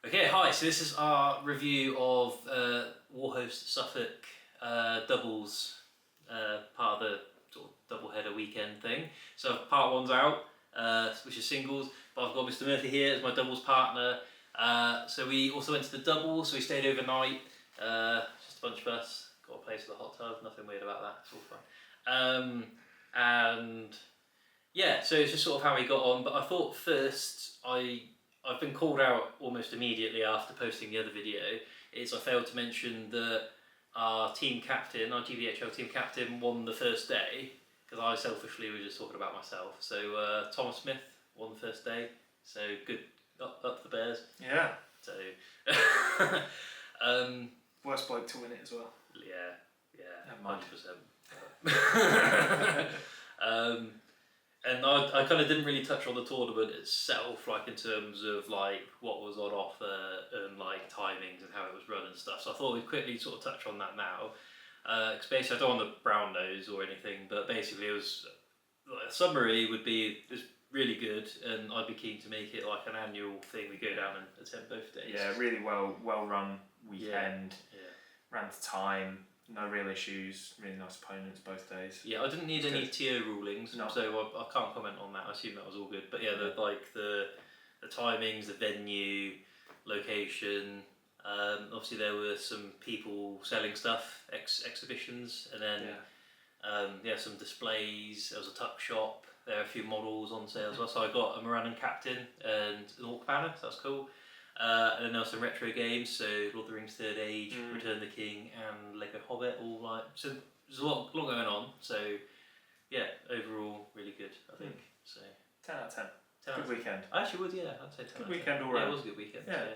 Okay, hi, so this is our review of Warhost Suffolk Doubles, part of the sort of double-header weekend thing. So part one's out, which is singles, but I've got Mr. Murphy here as my doubles partner. So we also went to the doubles, so we stayed overnight, just a bunch of us, got a place with a hot tub, nothing weird about that, it's all fine. And yeah, so it's just sort of how we got on, but I thought first I've been called out almost immediately after posting the other video. I failed to mention that our team captain, our GBHL team captain, won the first day, because I selfishly was just talking about myself. So Thomas Smith won the first day, so good, up the Bears. Yeah. So worst bloke to win it as well. Yeah, 100%. And I kind of didn't really touch on the tournament itself, like in terms of like what was on offer and like timings and how it was run and stuff. So I thought we'd quickly sort of touch on that now. Because basically I don't want to brown nose or anything, but basically it was a summary would be it's really good, and I'd be keen to make it like an annual thing. We go down and attend both days. Yeah, really well run weekend. Yeah. Ran to time. No real issues, really nice opponents both days. Yeah, I didn't need any TO rulings, no. So I can't comment on that. I assume that was all good. But yeah, the timings, the venue, location. Obviously, there were some people selling stuff, exhibitions, and then some displays. There was a tuck shop. There are a few models on sale as well. So I got a Morannon Captain and an Orc Banner. So that's cool. And then there were some retro games, so Lord of the Rings Third Age, Return of the King, and Lego Hobbit. All like, so there's a lot going on. So yeah, overall really good, I think. So 10 out of 10. Good weekend. I actually would, yeah, I'd say 10. Good weekend all round. round. Yeah, it was a good weekend. Yeah.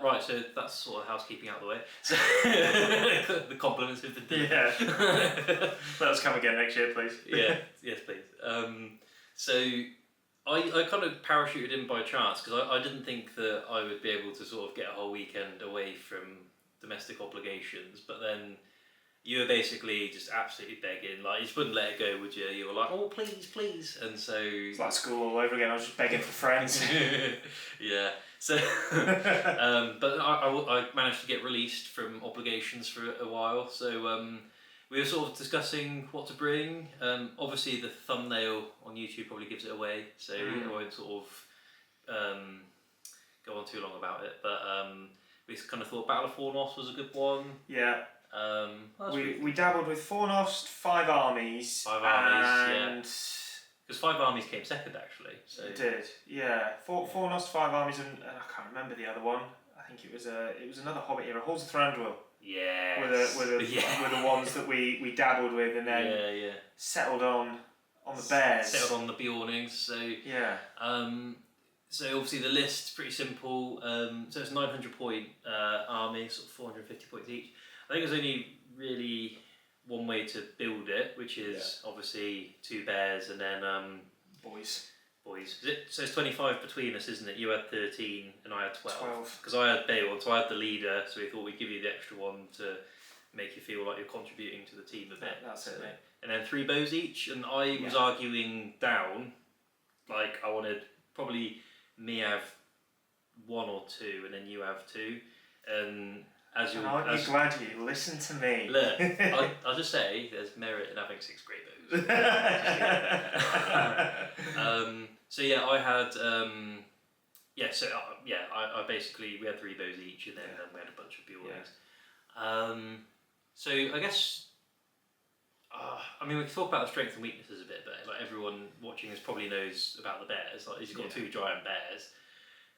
Right, so that's sort of housekeeping out of the way. So the compliments have been done. Yeah. Let us come again next year, please. Yeah, yes, please. So I kind of parachuted in by chance, because I didn't think that I would be able to sort of get a whole weekend away from domestic obligations, but then you were basically just absolutely begging, like you just wouldn't let it go, would you? You were like, oh please, and so it's like school all over again. I was just begging for friends. Yeah. So, but I managed to get released from obligations for a while. So we were sort of discussing what to bring. Obviously, the thumbnail on YouTube probably gives it away, so I won't sort of go on too long about it. But we kind of thought Battle of Fornost was a good one. Yeah. We dabbled with Fornost, Five Armies. Yeah. Because Five Armies came second, actually. So. It did, yeah. Fornost, Five Armies, and I can't remember the other one. I think it was another Hobbit era. Halls of Thranduil. Yeah. Were the ones that we dabbled with, and then settled on the Bears. Settled on the Bjornings. So yeah. So obviously the list's pretty simple. So it's 900 point army, sort of 450 points each. I think there's only really one way to build it, which is obviously 2 bears and then boys. So it's 25 between us, isn't it? You had 13 and I had 12. Because I had Beowulf, so I had the leader, so we thought we'd give you the extra one to make you feel like you're contributing to the team a bit. That's it, mate. And then 3 bows each, and I was arguing down, like I wanted probably me have 1 or 2 and then you have 2, and aren't you glad you listened to me? Look, I'll just say there's merit in having 6 grey bows. So yeah, I had I basically, we had 3 bows each, and then we had a bunch of Bjornings. So I guess I mean we can talk about the strengths and weaknesses a bit, but like everyone watching this probably knows about the bears. Like he's got 2 giant bears.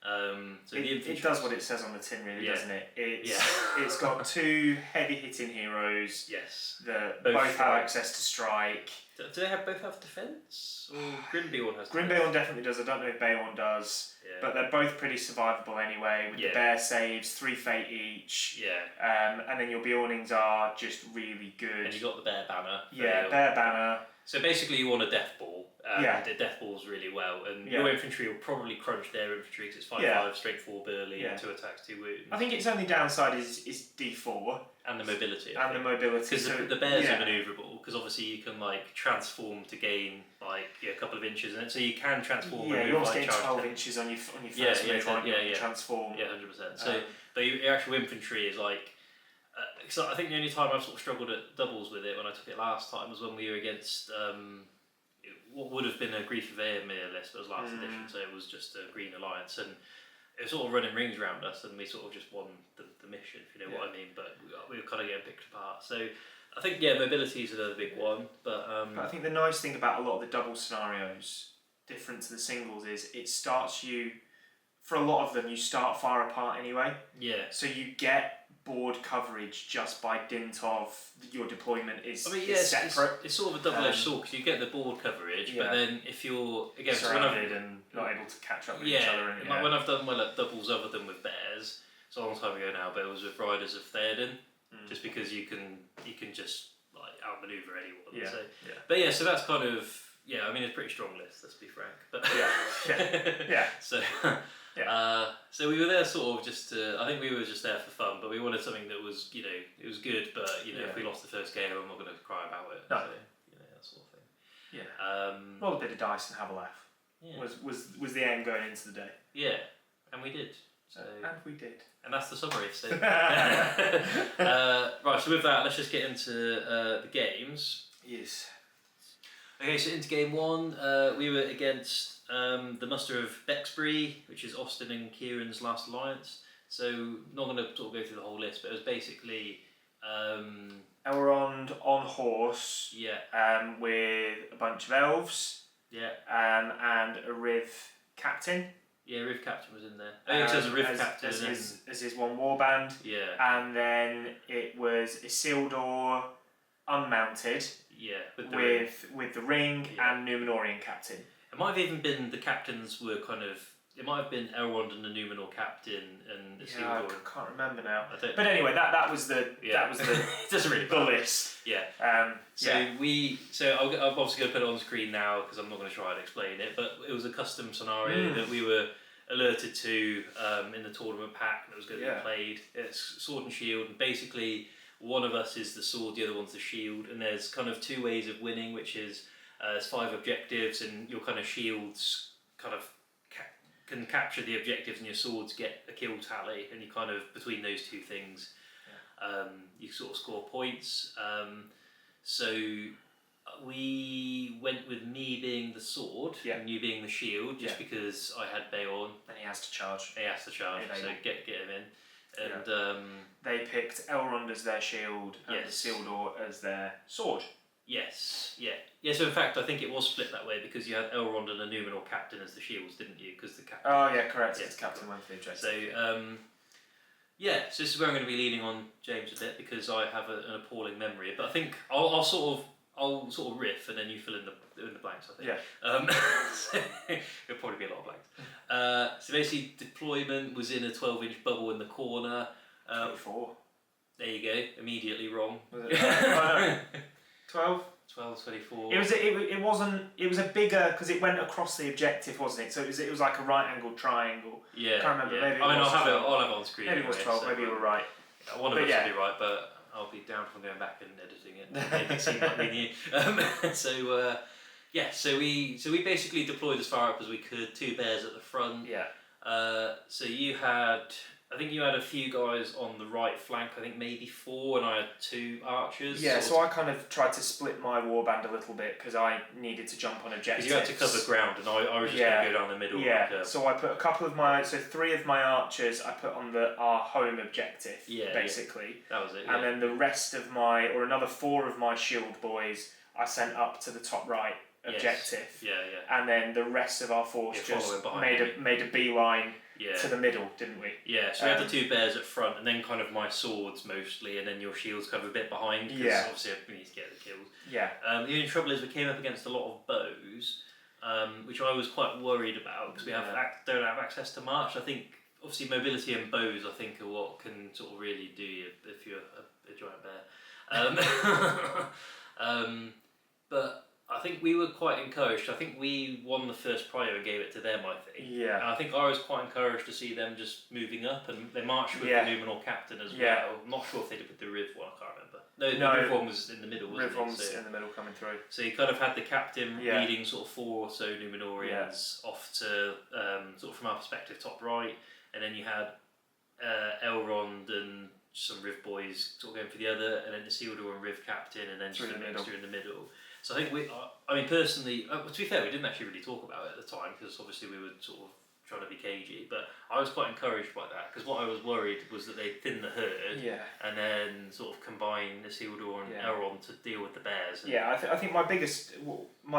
So it does what it says on the tin, really, doesn't it? It's got 2 heavy hitting heroes. Yes. That both have access to strike. Do they both have defense? Or Grimbeorn has? Grimbeorn definitely does. I don't know if Beorn does. Yeah. But they're both pretty survivable anyway. With the bear saves, 3 fate each. Yeah. And then your Bjornings are just really good. And you got the bear banner. Yeah, bear banner. So basically you want a death ball. Yeah. The death balls really well, and your infantry will probably crunch their infantry because it's 5/5, strength 4 burly, 2 attacks, 2 wounds. I think its only downside is D4 and the mobility. Because the bears are manoeuvrable, because obviously you can like transform to gain like a couple of inches in it, so you can transform. Yeah, you're almost getting 12 inches on your first move, aren't you? Transform. Yeah, 100%. So, but your actual infantry is like. So I think the only time I've sort of struggled at doubles with it when I took it last time was when we were against what would have been a Grief of Aemir list, but it was last edition, so it was just a Green Alliance, and it was sort of running rings around us, and we sort of just won the mission, if you know what I mean. But we were kind of getting picked apart. So I think mobility is another big one. But I think the nice thing about a lot of the double scenarios, different to the singles, is it starts you. For a lot of them, you start far apart anyway. Yeah. So you get board coverage just by dint of your deployment is separate. It's sort of a double-edged sword because you get the board coverage, but then if you're again surrounded and not able to catch up with each other. Like when I've done well at doubles other than with bears, it's a long time ago now, but it was with Riders of Theoden, just because you can just like outmaneuver anyone. But so that's kind of I mean it's a pretty strong list. Let's be frank. But So we were there sort of just to, I think we were just there for fun, but we wanted something that was, it was good, but, if we lost the first game, I'm not going to cry about it. No. So, that sort of thing. Yeah. Roll a bit of dice and have a laugh. Yeah. Was the aim going into the day. Yeah, and we did. So, and we did. And that's the summary. So. Right, so with that, let's just get into the games. Yes. Okay, so into game one, we were against the muster of Bexbury, which is Austin and Kieran's last alliance. So not going to sort of go through the whole list, but it was basically Elrond on horse. Yeah. With a bunch of elves. Yeah. And a Riv captain. Yeah, Riv captain was in there. I think it says a Riv captain as his one warband. Yeah. And then it was Isildur unmounted. Yeah. With the ring and Númenorian captain. It might have even been the captains were kind of. It might have been Elrond and the Numenor captain and Isildur. Yeah, I can't remember now. But anyway, that was the it doesn't really the list. Yeah. So I'm obviously going to put it on screen now because I'm not going to try and explain it. But it was a custom scenario that we were alerted to in the tournament pack that was going to be played. It's sword and shield, and basically one of us is the sword, the other one's the shield, and there's kind of two ways of winning, which is there's 5 objectives, and your kind of shields kind of can capture the objectives, and your swords get a kill tally, and you kind of between those two things, you sort of score points. So we went with me being the sword and you being the shield, just because I had Bayon. And he has to charge. So get him in. And they picked Elrond as their shield and Isildur as their sword. Yes, yeah. So in fact, I think it was split that way because you had Elrond and a Númenor captain as the shields, didn't you? Because the captain. Oh yeah, correct. Because captain went for the objective. So so this is where I'm going to be leaning on James a bit because I have an appalling memory. But I think I'll sort of riff and then you fill in the blanks. I think. Yeah. So it'll probably be a lot of blanks. So basically, deployment was in a 12-inch bubble in the corner. 24. There you go. Immediately wrong. Was it? 12? 12, 24. It was a bigger, because it went across the objective, wasn't it? So it was like a right angled triangle. Yeah. I can't remember. Yeah. Maybe I'll have it on screen. Maybe it was 12, maybe you were right. One of us will be right, but I'll be down from going back and editing it. Make it seem like we knew. So we basically deployed as far up as we could, 2 bears at the front. Yeah. So I think you had a few guys on the right flank, I think maybe 4, and I had 2 archers. Yeah, so I kind of tried to split my warband a little bit because I needed to jump on objectives. Because you had to cover ground, and I was just going to go down the middle. Yeah, so I put a couple of my, 3 of my archers I put on our home objective, basically. That was it. And then the rest of another 4 of my shield boys I sent up to the top right objective. And then the rest of our force just made a beeline to the middle, didn't we? Yeah, so we had the 2 bears at front, and then kind of my swords mostly, and then your shields kind of a bit behind, because obviously we need to get the kills. Yeah. The only trouble is we came up against a lot of bows, which I was quite worried about, because we don't have access to march. I think, obviously, mobility and bows, I think, are what can sort of really do you if you're a giant bear. But I think we were quite encouraged. I think we won the first prio and gave it to them, I think. Yeah. And I think I was quite encouraged to see them just moving up, and they marched with the Numenor captain as well. I'm not sure if they did with the Riv one, I can't remember. No, the Riv one was in the middle, wasn't it? Riv one was in the middle coming through. So you kind of had the captain leading sort of 4 or so Numenorians off to, sort of from our perspective, top right, and then you had Elrond and some Riv boys sort of going for the other, and then Isildur and Riv captain, and then just a mixture in the middle. So I think I mean personally, to be fair, we didn't actually really talk about it at the time because obviously we were sort of trying to be cagey, but I was quite encouraged by that because what I was worried was that they'd thin the herd and then sort of combine Isildur and Elrond to deal with the bears. I think my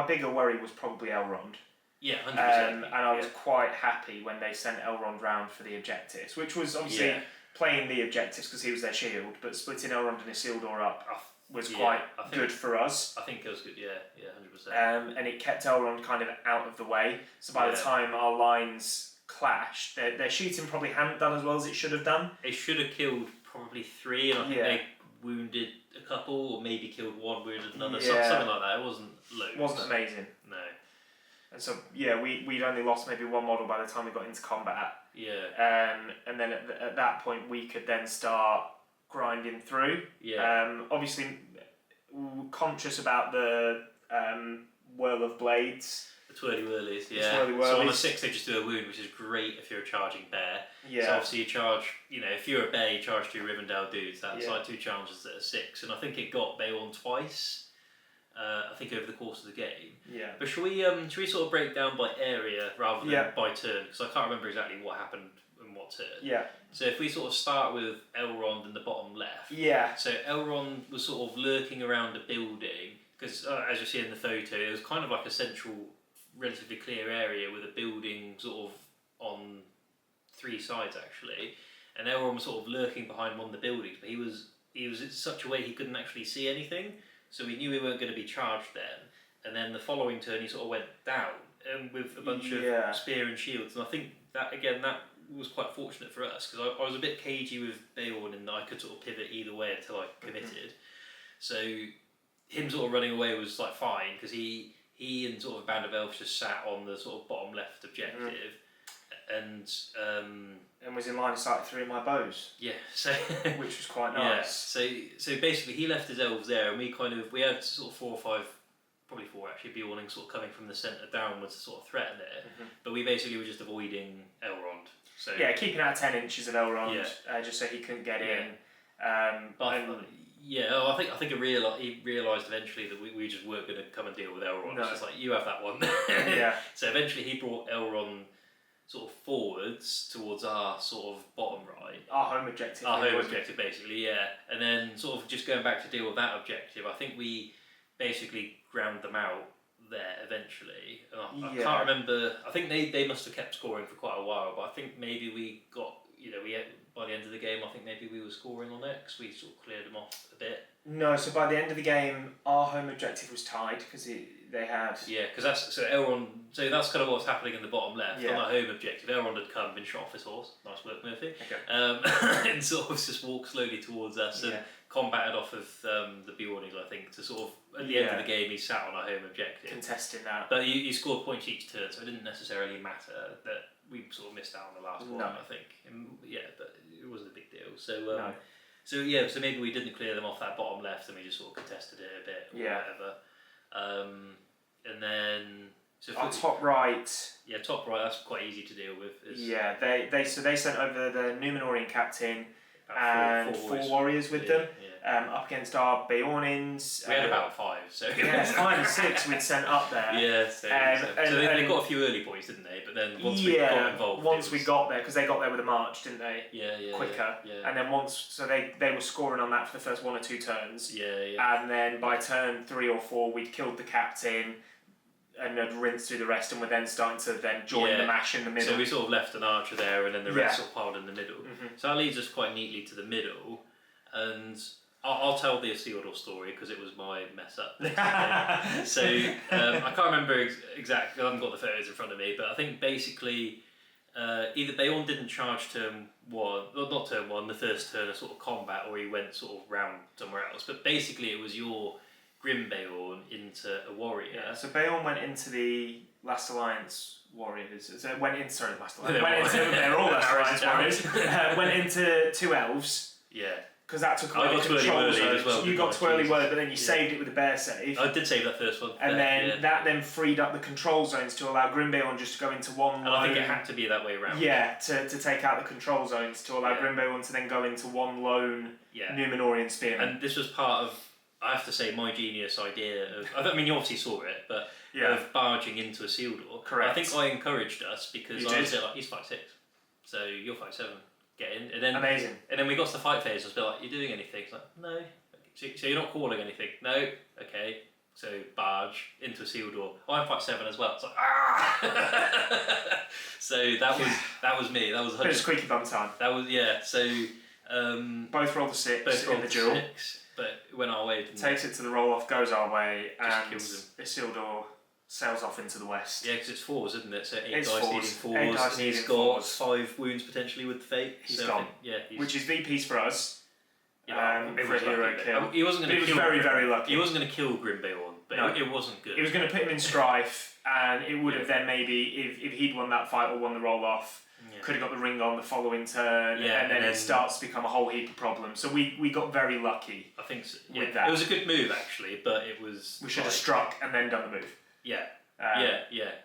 bigger worry was probably Elrond. Yeah, 100%. And I was quite happy when they sent Elrond round for the objectives, which was obviously playing the objectives because he was their shield, but splitting Elrond and Isildur up was quite good for us. I think it was good, 100%. And it kept Elrond kind of out of the way, so by the time our lines clashed, their shooting probably hadn't done as well as it should have done. It should have killed probably 3, and I think they wounded a couple, or maybe killed 1, wounded another, something like that. It wasn't loads. Wasn't amazing. No. And so, we'd only lost maybe 1 model by the time we got into combat. Yeah. And then at that point, we could then start grinding through. Yeah. Obviously, conscious about the whirl of blades. The twirly whirlies, So on the 6 they just do a wound, which is great if you're a charging bear. Yeah. So obviously you charge, if you're a bear, you charge 2 Rivendell dudes. That's like 2 challenges that are 6. And I think it got Beorn twice. I think over the course of the game. Yeah. But should we sort of break down by area rather than by turn? Because I can't remember exactly what happened in what turn. Yeah. So if we sort of start with Elrond in the bottom left. Yeah. So Elrond was sort of lurking around a building because as you see in the photo, it was kind of like a central, relatively clear area with a building sort of on 3 sides actually, and Elrond was sort of lurking behind one of the buildings, but he was in such a way he couldn't actually see anything. So we knew we weren't going to be charged then, and then the following turn he sort of went down with a bunch of spear and shields, and I think that was quite fortunate for us because I was a bit cagey with Beorn and I could sort of pivot either way until I committed. So him sort of running away was like fine because he and sort of a band of elves just sat on the sort of bottom left objective, and was in line of sight 3 of my bows. Yeah, so which was quite nice. Yeah, so basically he left his elves there, and we had sort of 4 or 5, probably 4 actually, Beorning sort of coming from the centre downwards to sort of threaten it. But we basically were just avoiding Elrond. So keeping out 10 inches of Elrond, just so he couldn't get in. I think he realised eventually that we just weren't going to come and deal with Elrond. No. It's just like, you have that one. So eventually he brought Elrond sort of forwards towards our sort of bottom right. Our home objective. Our home objective, basically, And then sort of just going back to deal with that objective, I think we basically ground them out there eventually. I can't remember, I think they must have kept scoring for quite a while, but I think maybe we got, by the end of the game, I think maybe we were scoring on it because we sort of cleared them off a bit. No, so by the end of the game, our home objective was tied because they had... Yeah, because that's kind of what's happening in the bottom left. On our home objective, Elrond had come, been shot off his horse. Nice work, Murphy. Okay. And sort of just walked slowly towards us and combated off of the Beornings, I think, to sort of, at the end of the game, he sat on our home objective. Contesting that. But you scored points each turn, so it didn't necessarily matter that we sort of missed out on the last one, I think. But it wasn't a big deal. So, so maybe we didn't clear them off that bottom left and we just sort of contested it a bit or whatever. And then... So our top right... Yeah, top right, that's quite easy to deal with. They sent over the Numenorian captain and 4 warriors with them. Up against our Beornings. We had about 5, so... 5 and 6 we'd sent up there. Yeah, so they got a few early points, didn't they? But then once we got involved... Once we got there, because they got there with a march, didn't they? Quicker. Yeah. And then so they were scoring on that for the first 1 or 2 turns. Yeah. And then by turn 3 or 4, we'd killed the captain and had rinsed through the rest, and we're then starting to join the mash in the middle. So we sort of left an archer there, and then the rest sort of piled in the middle. So that leads us quite neatly to the middle, and... I'll tell the Isildur story because it was my mess up. So I can't remember exactly, I haven't got the photos in front of me, but I think basically either Beorn didn't charge turn 1, well, not turn 1, the first turn of sort of combat, or he went sort of round somewhere else. But basically it was your Grimbeorn into a warrior. Yeah, so Beorn went into the Last Alliance Warriors. So it went into Last Alliance. They're all Last Alliance Warriors. Went into 2 elves. Yeah. Because that took away the control zone. As well, you got Twirly Word, but then you saved it with a bear save. I did save that first one. And then that then freed up the control zones to allow Grimbeorn just to go into one lone. And I think it had to be that way around. Yeah, to take out the control zones to allow Grimbeorn to then go into one lone Numenorian Spearman. And this was part of, I have to say, my genius idea of, I mean, you obviously saw it, but of barging into a Isildur. Correct. I think I encouraged us because I was like, he's 5'6", so you're 5'7". Get in, and then amazing. And then we got to the fight phase. I was like, "You doing anything?" It's like, "No." So you're not calling anything? No. Okay. So barge into a Isildur. Oh, I'm 5'7" as well. It's like So that was me. That was bit of squeaky bum time. That was So both rolled a 6 in the duel. 6, but it went our way. Takes it to the roll off, goes our way, and Isildur sails off into the west. Yeah, because it's 4s, isn't it? So 8 it's dice needing 4s. 8 dice he's got 5 wounds potentially with fate. He's gone. Which is VPs for us. For a hero kill. He wasn't going to kill. Very, very lucky. He wasn't going to kill Grimbeorn, but it wasn't good. He was going to put him in strife, and it would have then maybe, if he'd won that fight or won the roll off, could have got the ring on the following turn, and then it starts to become a whole heap of problems. So we got very lucky. I think so. With that. It was a good move actually, but it was. We should have struck and then done the move. Yeah.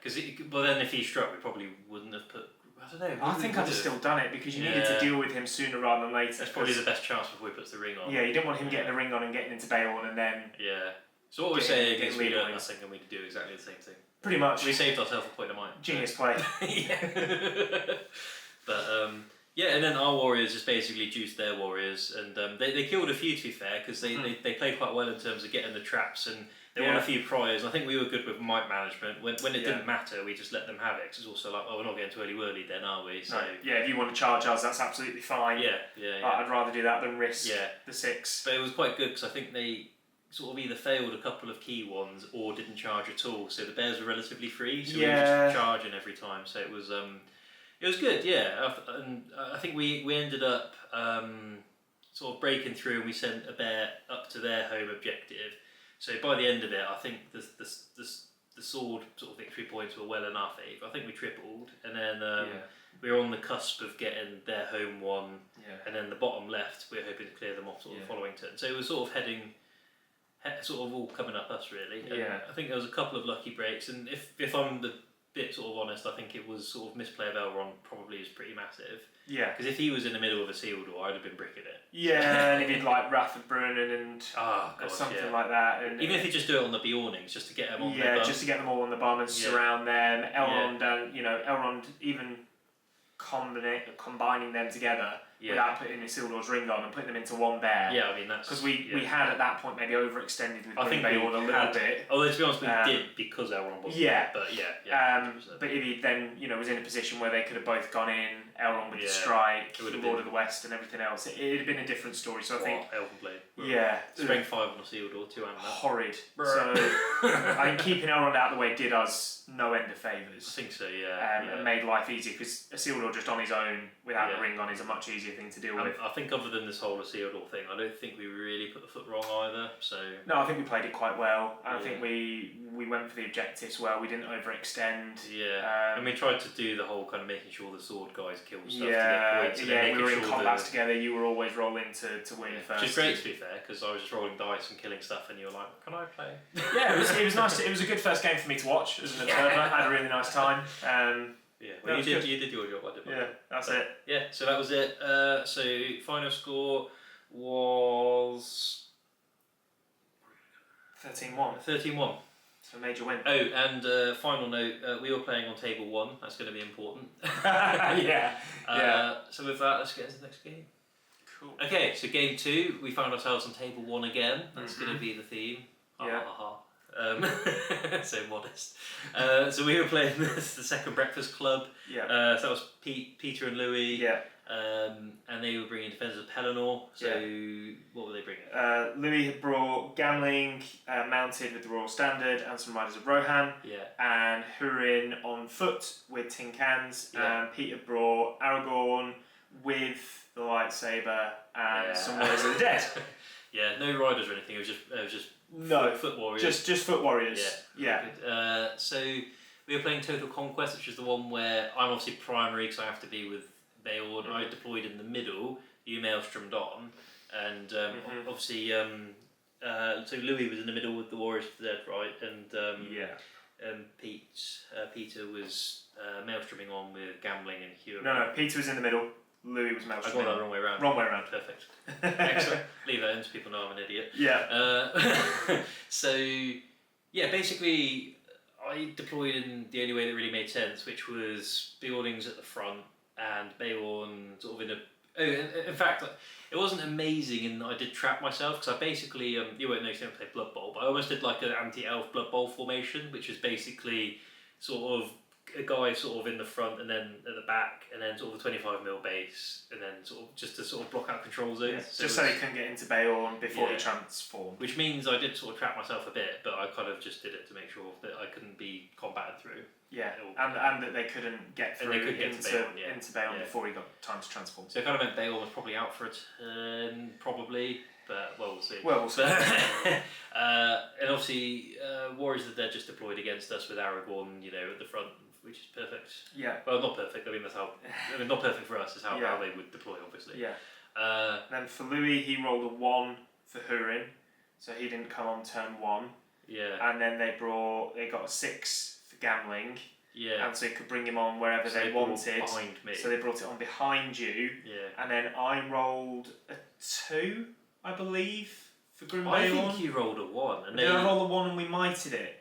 Because then if he struck, we probably wouldn't have put. I don't know. I think I'd have still done it because you needed to deal with him sooner rather than later. That's probably the best chance before he puts the ring on. Yeah, you didn't want him getting the ring on and getting into Beorn and then. Yeah. So what we're saying is we learned nothing and we do exactly the same thing. Pretty much. We saved ourselves a point of mind. Genius play. But and then our warriors just basically juiced their warriors, and they killed a few, to be fair, because they played quite well in terms of getting the traps, and they won a few priors. I think we were good with might management. When it didn't matter, we just let them have it. Cause it's also like, we're not getting too early then, are we? So if you want to charge us, that's absolutely fine. I'd rather do that than risk the 6. But it was quite good because I think they sort of either failed a couple of key ones or didn't charge at all. So the bears were relatively free, so we were just charging every time. So it was good, and I think we ended up sort of breaking through, and we sent a bear up to their home objective. So by the end of it, I think the sword sort of victory points were well in our favour. I think we tripled, and then we were on the cusp of getting their home one, and then the bottom left, we were hoping to clear them off sort of the following turn. So it was sort of sort of all coming up us really. And I think there was a couple of lucky breaks, and if I'm the bit sort of honest, I think it was sort of misplay of Elrond probably is pretty massive. Yeah. Because if he was in the middle of a Isildur, I'd have been bricking it. Yeah, and if he'd like Wrath of Brunnen and something like that. And even if you just do it on the Beornings, just to get them on the bum. Yeah, just to get them all on the bum and surround them. Elrond and, Elrond even combining them together without putting Isildur's ring on and putting them into one bear. Yeah, I mean that's because we had at that point maybe overextended with Grimbeorn a little bit. Although to be honest, we did because Elrond wasn't there. But but if he then was in a position where they could have both gone in, Elrond with the strike, Lord of the West, and everything else, it'd have been a different story. So I think Elvenblade. Strength 5 on a Isildur, 2 and that. Horrid. So I think keeping Elrond out of the way did us no end of favours. I think so, and made life easier because Isildur just on his own without a ring on is a much easier thing to deal with. I think other than this whole Isildur thing, I don't think we really put the foot wrong either. So no, I think we played it quite well. I think we went for the objectives well. We didn't overextend. And we tried to do the whole kind of making sure the sword guys killed stuff to get points. We were in combats together. You were always rolling to win first. Which is great, to be fair, because I was just rolling dice and killing stuff, and you were like, "Can I play?" It was nice. It was a good first game for me to watch as an observer. I had a really nice time. Well, you did your job, I did mine. Yeah, that's it. Yeah, so that was it. So final score was 13-1. 13-1. So a major win. Oh, and final note, we were playing on table 1. That's going to be important. So with that, let's get into the next game. Cool. Okay, so game 2, we found ourselves on table 1 again. That's going to be the theme. So modest. So we were playing the second breakfast club. So that was Peter and Louis. And they were bringing Defenders of Pelennor. So what were they bringing? Louis had brought Gamling mounted with the Royal Standard and some Riders of Rohan. And Hurin on foot with tin cans. And Peter brought Aragorn with the lightsaber and some Warriors of the Dead. No riders or anything. It was just No. Foot warriors. Just foot warriors. Yeah. So we were playing Total Conquest, which is the one where I'm obviously primary because I have to be with Beorn. I deployed in the middle. You maelstrommed on, and obviously so Louis was in the middle with the Warriors of the Dead, right? And Peter was maelstroming on with Gambling and Hugh. No, Peter was in the middle. Louis was maelstroming. I got that the wrong way around. Wrong way around. Perfect. Excellent. Leave that in so people know I'm an idiot. Yeah. So yeah, basically I deployed in the only way that really made sense, which was buildings at the front and Beorn sort of in a. Oh, in fact, it wasn't amazing in that I did trap myself because I basically you won't know if you don't play Blood Bowl, but I almost did like an anti-elf Blood Bowl formation, which is basically sort of a guy sort of in the front and then at the back and then sort of a 25mm base and then sort of just to sort of block out control zones. Yeah, so just so he couldn't get into Beorn before he transformed. Which means I did sort of trap myself a bit, but I kind of just did it to make sure that I couldn't be combated through. Yeah, and that they couldn't get through into Beorn before he got time to transform. So it kind of meant Beorn was probably out for a turn, probably, but we'll see. We'll see. And obviously, Warriors of the Dead just deployed against us with Aragorn, at the front, which is perfect. Yeah. Well, not perfect. I mean, that's how. Not perfect for us. Is how they would deploy, obviously. Yeah. Then for Louis, he rolled a 1 for Hurin, so he didn't come on turn 1. Yeah. And then they got a 6 for Gambling. Yeah. And so you could bring him on wherever they wanted. Behind me. So they brought it on behind you. Yeah. And then I rolled a 2, I believe, for Grim I Beorn. think you rolled a 1. And did I roll a 1 and we mited it?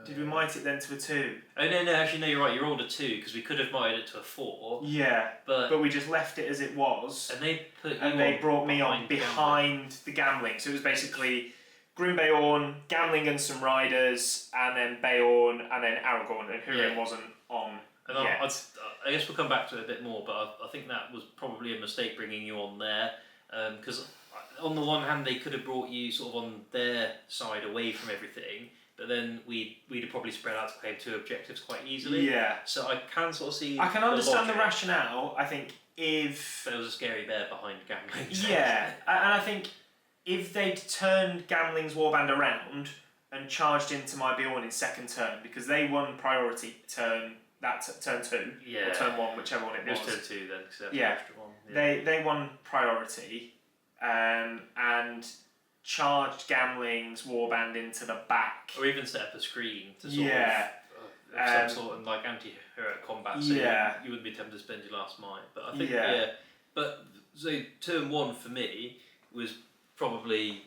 Did we mite it then to a 2? Oh no, actually no, you're right. You rolled a 2 because we could have mited it to a 4. Yeah, but we just left it as it was. And they brought me on behind the Gambling. So it was basically Grim Beorn, Gambling and some riders, and then Beorn, and then Aragorn, and Hurin wasn't on yet. I guess we'll come back to it a bit more, but I think that was probably a mistake bringing you on there, because on the one hand they could have brought you sort of on their side away from everything. But then we'd have probably spread out to claim 2 objectives quite easily. Yeah. So I can sort of see. I can understand the rationale. I think if there was a scary bear behind Gambling. Yeah, and I think if they'd turned Gambling's warband around and charged into my Beorn in second turn, because they won priority turn 2, or turn 1, whichever one it was. It was turn 2 then, because they had an extra one. Yeah. They won priority, and charged Gambling's warband into the back, or even set up a screen to sort of some sort of like anti-heroic combat, so you wouldn't be tempted to spend your last mite. But I think but so turn 1 for me was probably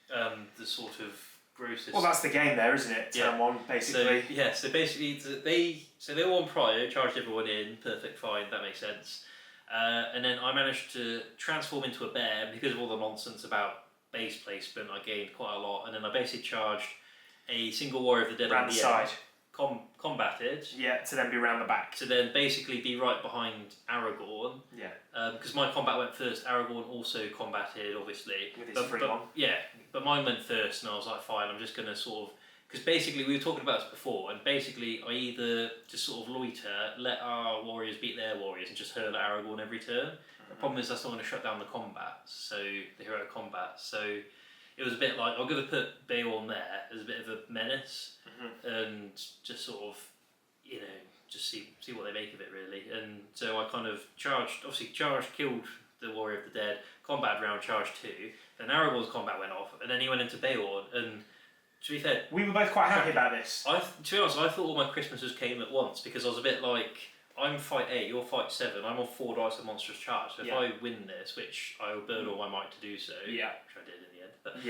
the sort of grossest. Well, that's the game there, isn't it? Turn 1 basically. So basically they won prior, charged everyone in, perfect, fine, that makes sense. And then I managed to transform into a bear because of all the nonsense about base placement. I gained quite a lot, and then I basically charged a single Warrior of the Dead round on the side. Combated. Yeah, to then be round the back. To then basically be right behind Aragorn. Yeah. Because my combat went first. Aragorn also combated, obviously. With his free one. Yeah, but mine went first, and I was like, fine, I'm just going to sort of. Because basically, we were talking about this before, and basically, I either just sort of loiter, let our warriors beat their warriors, and just hurl at Aragorn every turn. The problem is that's not going to shut down the combat, so the heroic combat. So it was a bit like I'm going to put Beorn there as a bit of a menace, and just sort of, just see what they make of it really. And so I kind of charged, killed the Warrior of the Dead, combat round, charged 2. Then Aragorn's combat went off, and then he went into Beorn. And to be fair, we were both quite happy about this. To be honest, I thought all my Christmases came at once because I was a bit like, I'm fight 8, you're fight 7, I'm on 4 dice of monstrous charge. So if I win this, which I will burn all my might to do so, which I did in the end, but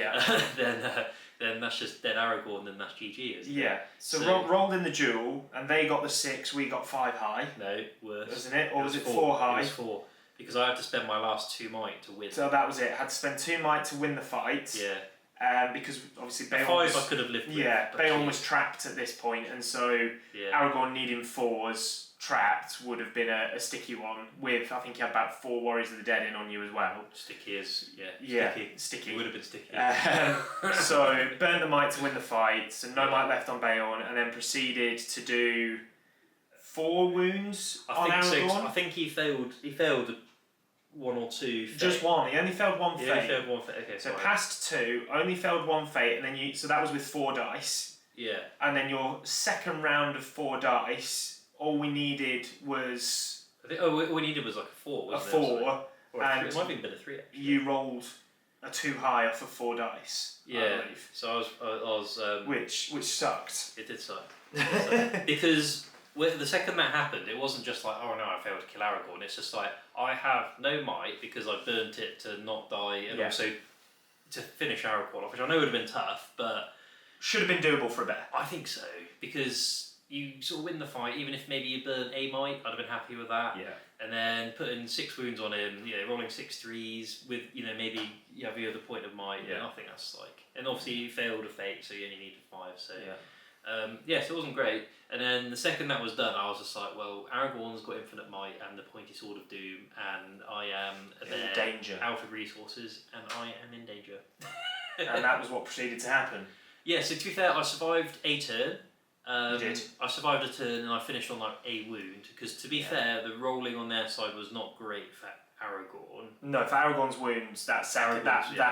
then that's just dead Aragorn, and that's GG, isn't it? So rolled in the duel, and they got the 6, we got 5 high. No, worse. Wasn't it? Or was it 4 high? It was 4, because I had to spend my last 2 might to win. So that was it, had to spend 2 might to win the fight. Yeah. Because obviously Beorn 5 I could have lived with. Yeah, Beorn was trapped at this point, and so Aragorn needing 4s trapped would have been a sticky one. With I think you had about 4 Warriors of the Dead in on you as well. Sticky is sticky. It would have been sticky. So burnt the might to win the fight, so no might left on Beorn, and then proceeded to do 4 wounds on Aragorn. I think he failed one or two fate? Just one. He only failed one fate. He only failed one fate. Okay, so fine. passed 2, only failed one fate, and then so that was with 4 dice. Yeah. And then your second round of 4 dice, all we needed was... we needed was like a 4, wasn't it? A 4. Or a 3. It might have even been a 3, actually. You rolled a 2 high off of 4 dice, I believe. So I was which sucked. It did suck. Because the second that happened, it wasn't just like, oh no, I failed to kill Aragorn. It's just like, I have no might because I burnt it to not die and also to finish Aragorn off, which I know would have been tough, but... Should have been doable for a bear. I think so, because you sort of win the fight, even if maybe you burn a might, I'd have been happy with that. Yeah. And then putting 6 wounds on him, rolling 6 3s with, maybe you have the other point of might. Yeah. I think that's like... And obviously you failed a fate, so you only needed 5, so... Yeah. So it wasn't great. And then the second that was done, I was just like, well, Aragorn's got infinite might and the pointy sword of doom, and I am in danger, out of resources, and I am in danger. And that was what proceeded to happen. Yeah, so to be fair, I survived a turn. You did. I survived a turn and I finished on like a wound, because to be fair, the rolling on their side was not great for Aragorn. No, for Aragorn's wounds, that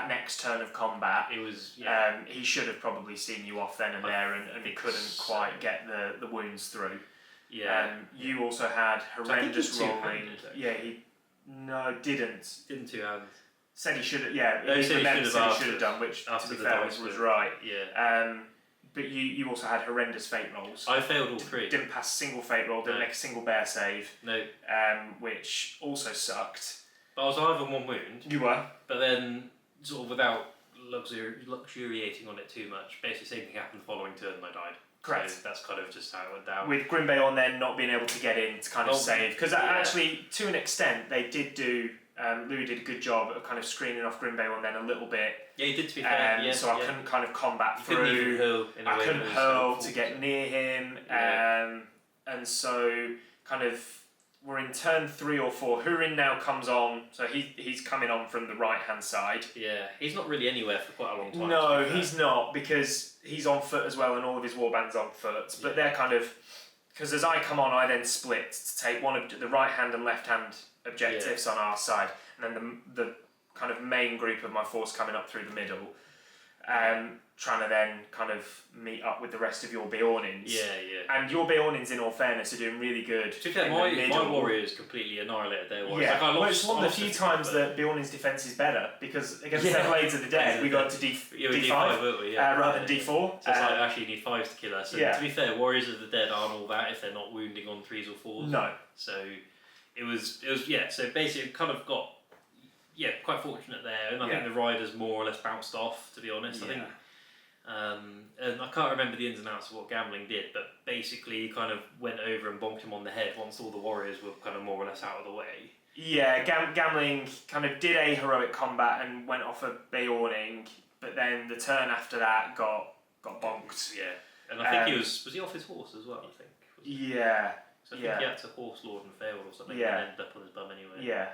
next turn of combat, it was. He should have probably seen you off then and there, and he couldn't quite get the wounds through. Yeah. You also had horrendous rolling. Yeah, didn't. Didn't 2 hands. Said he should have. Yeah, he said he should have done, which to be fair was right. Yeah. But you also had horrendous fate rolls. I failed all 3. Didn't pass a single fate roll. Didn't make a single bear save. No. Which also sucked. But I was alive on 1 wound. You were. But then, sort of without luxuriating on it too much, basically same thing happened the following turn and I died. Correct. So that's kind of just how it went down. With Grimbeon then not being able to get in to kind of save. Because actually, to an extent, they did do... Louis did a good job of kind of screening off Grimbeon then a little bit. Yeah, he did, to be fair. So I couldn't kind of combat through. Couldn't even hurl in a way. I couldn't hurl to get near him. And so kind of we're in turn 3 or 4. Hurin now comes on, so he's coming on from the right hand side. Yeah, he's not really anywhere for quite a long time. No, he's not, because he's on foot as well, and all of his warband's on foot. But they're kind of, because as I come on, I then split to take one of the right hand and left hand objectives on our side, and then the kind of main group of my force coming up through the middle, trying to then kind of meet up with the rest of your Beornins. And your Beornins, in all fairness, are doing really good. To be fair, my warriors completely annihilated their warriors. Yeah, like it's one of the few times that Beornin's defence is better, because against their Blades of the Dead, we got to D5 rather than D4. So it's like, actually, you need 5s to kill us. So to be fair, Warriors of the Dead aren't all that if they're not wounding on 3s or 4s. No. So it was so basically it kind of got quite fortunate there, and I think the riders more or less bounced off, to be honest. I think and I can't remember the ins and outs of what Gambling did, but basically he kind of went over and bonked him on the head once all the warriors were kind of more or less out of the way. Yeah, Gambling kind of did a heroic combat and went off a Beorning, but then the turn after that got bonked. Yeah, and I think he was he off his horse as well, I think. So I think he had to horse lord and failed or something, and ended up on his bum anyway. Yeah,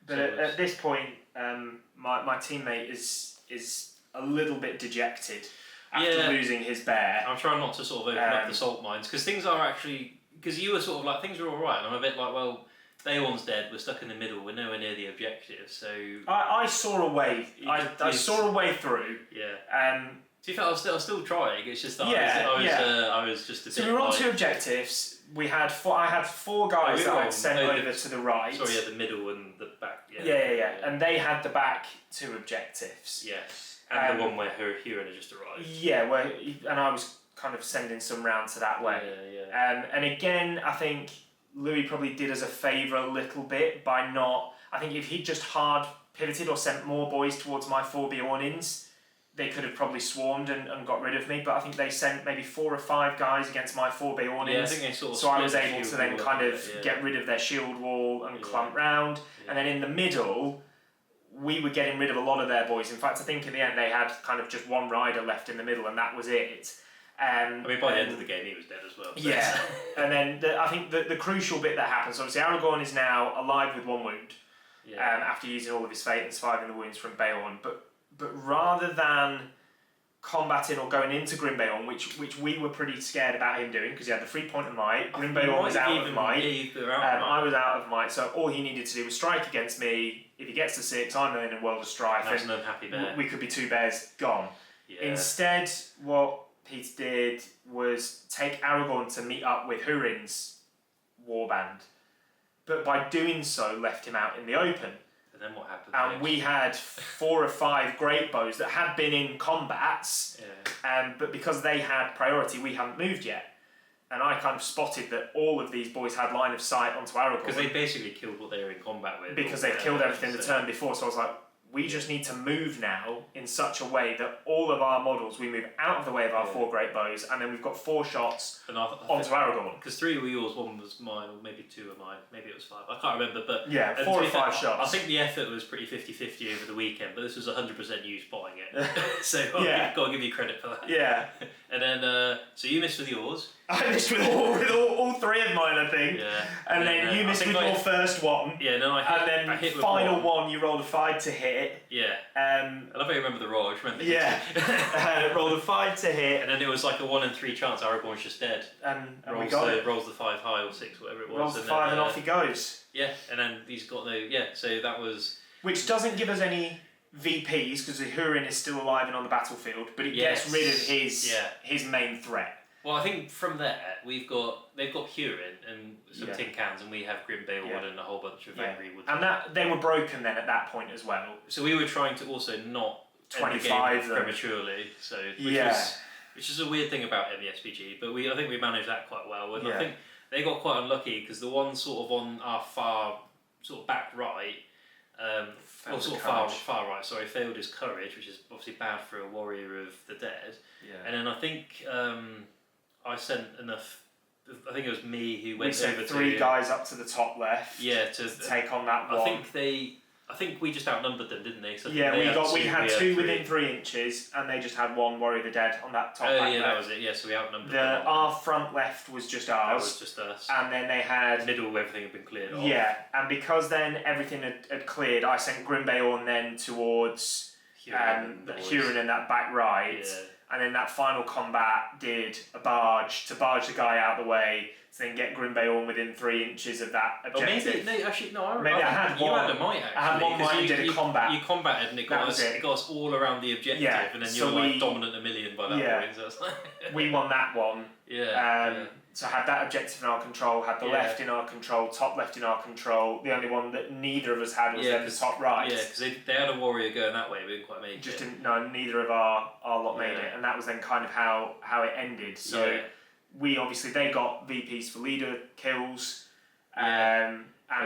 but so at this point, my teammate is a little bit dejected after losing his bear. I'm trying not to sort of open up the salt mines, because things are actually, because you were sort of like, things are alright, and I'm a bit like, well, Beorn's dead, we're stuck in the middle, we're nowhere near the objective, so... I saw a way, I saw a way through. Yeah. To be fair, I was still trying, it's just that I was just a bit. So we were on 2 objectives. I had 4 guys that I'd sent over to the right. Sorry, the middle and the back. Yeah. And they had the back 2 objectives. Yes. And the one where Huron had just arrived. Yeah, and I was kind of sending some round to that way. Yeah. And again, I think Louis probably did us a favour a little bit by not... I think if he'd just hard pivoted or sent more boys towards my 4 Beornins, they could have probably swarmed and got rid of me, but I think they sent maybe 4 or 5 guys against my 4 Beornins. Yeah, I think they sort of so I was able to then kind of get rid of their shield wall and clump round. Yeah. And then in the middle, we were getting rid of a lot of their boys. In fact, I think in the end they had kind of just 1 rider left in the middle, and that was it. I mean, by the end of the game, he was dead as well. So. Yeah. And then I think the crucial bit that happens, obviously Aragorn is now alive with 1 wound after using all of his fate and surviving the wounds from Beorn. But rather than combating or going into Grimbeon, which we were pretty scared about him doing because he had the 3-point of might. Grimbeon was out of might. I was out of might, so all he needed to do was strike against me. If he gets to 6, I'm in a world of strife. That's an unhappy bear. We could be 2 bears gone. Yeah. Instead, what Pete did was take Aragorn to meet up with Hurin's warband, but by doing so, left him out in the open. And then what happened? And we had 4 or 5 great bows that had been in combats, but because they had priority, we hadn't moved yet. And I kind of spotted that all of these boys had line of sight onto Aragorn. Because they basically killed what they were in combat with. Because they'd killed everything the turn before, so I was like, we just need to move now in such a way that all of our models, we move out of the way of our 4 great bows, and then we've got 4 shots onto Aragorn. Because 3 were yours, 1 was mine, or maybe 2 were mine, maybe it was 5. I can't remember, but... Yeah, 4 or 5 shots. I think the effort was pretty 50-50 over the weekend, but this was 100% you spotting it. So I've got to give you credit for that. Yeah. And then, so you missed with yours. I missed with all 3 of mine, I think. Yeah. And then you missed with your first one. Yeah, no, I hit. And then I hit with final one, you rolled a 5 to hit. Yeah. I love how you remember the roll. I just remember rolled a 5 to hit. And then it was like a 1 in 3 chance Aragorn's just dead. And we got it. Rolls the 5 high or 6, whatever it was. Rolls the 5 and off he goes. Yeah, and then he's got no... Yeah, so that was... Which doesn't give us any VPs because the Hurin is still alive and on the battlefield, but it gets rid of his main threat. Well, I think from there they've got Hurin and some tin cans, and we have Grim Beowulf and a whole bunch of angry wood. And that they were broken then at that point as well. So we were trying to also not 25 end the game prematurely. So which is a weird thing about MESBG, but I think we managed that quite well. And I think they got quite unlucky because the one sort of on our far sort of back right. Far right, sorry, failed his courage, which is obviously bad for a warrior of the dead. Yeah. And then I think I sent enough. I think it was me who went over to 3 guys up to the top left. Yeah, to take on that one. I think we just outnumbered them, didn't they? So we had 2 within 3 inches, and they just had 1 warrior of the dead on that top. Oh yeah, that was it. Yeah, so we outnumbered them. Our front left was just ours. That was just us. And then they had middle, everything had been cleared off. Yeah, and because then everything had cleared, I sent Grimbeorn then towards Hurin in that back right. Yeah. And then that final combat did a barge to barge the guy out of the way to then get Grimbeorn within 3 inches of that objective. I had one. You had a might, actually. I had one might and did a combat. You combated and it got us all around the objective, and then you were like dominant a million by that point. So it's like we won that one. Yeah. So had that objective in our control, had the left in our control, top left in our control. The only one that neither of us had was then the top right. Yeah, because they had a warrior going that way, we didn't quite make it. Neither of our lot made it, and that was then kind of how it ended. So we obviously, they got VPs for leader kills, and